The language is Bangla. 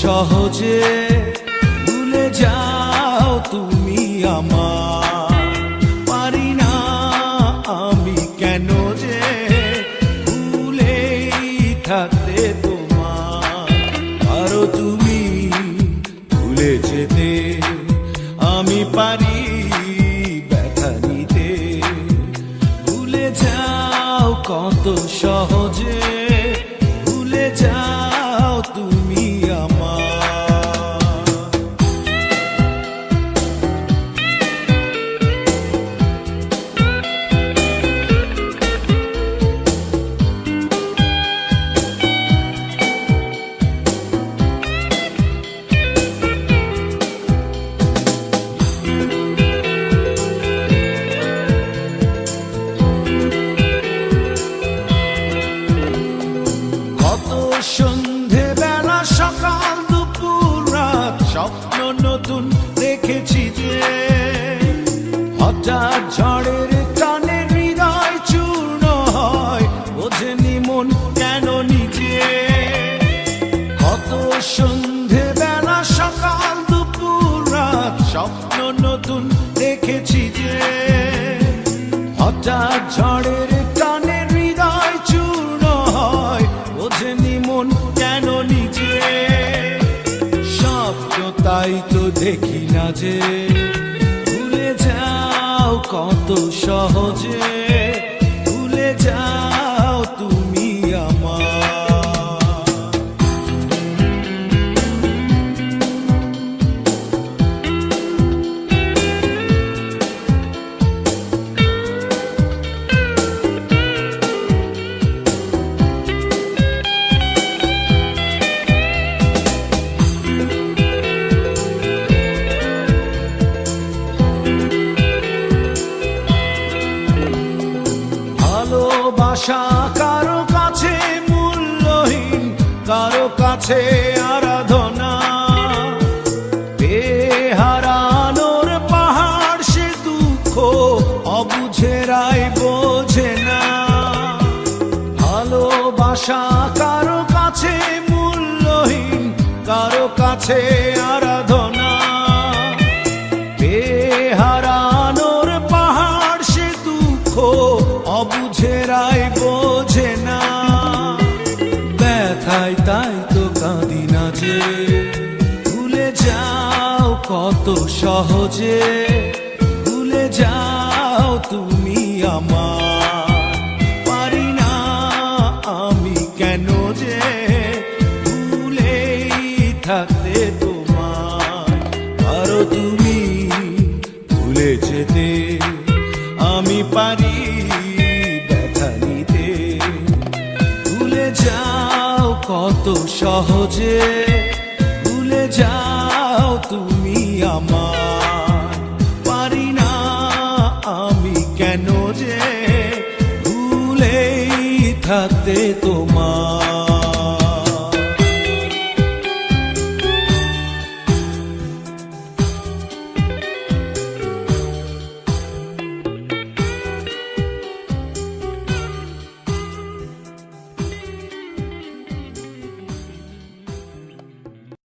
সহজে ভুলে যাও তুমি আমার। পারি না আমি কেন যে ভুলেই থাকতে তোমার। পারো তুমি ভুলে যেতে, আমি পারি ব্যথা নিতে। ভুলে যাও কত সহজে, ভুলে যাও তুমি আমার। সন্ধে বেলা সকাল দুপুর রাত স্বপ্ন নতুন দেখেছি যে, হঠাৎ ঝড়ের টানে হৃদয় চূর্ণ হয়, বোঝেনি মন কেন নিজে। কত সন্ধে বেলা সকাল দুপুর রাত স্বপ্ন নতুন দেখেছি যে, হঠাৎ ঝড়ের টানে হৃদয় চূর্ণ হয়, বোঝেনি মন কেন নিজে। স্বপ্ন তাই তো দেখি না যে, ভুলে যাও কত সহজে, ভুলে যাও তুমি আমার। ভালোবাসা কারো কাছে মূল্যহীন, কারো কাছে আরাধনা। বেহারানোর পাহাড় সে দুঃখ, অবুঝেরাই বোঝে না। ভালোবাসা কারো কাছে মূল্যহীন, কারো কাছে আরাধনা। বেহারানোর পাহাড় সে দুঃখ, অবুঝেরাই বোঝে না। ব্যথায় তাই তো কাঁদি না যে, ভুলে যাও কত সহজে, ভুলে যাও তুমি আমার। পারি না আমি কেন যে ভুলেই থাকতে তোমার। পারো তুমি ভুলে যেতে, আমি পারি ব্যথা নিতে। ভুলে যাও কত সহজে, ভুলে যাও তুমি আমার।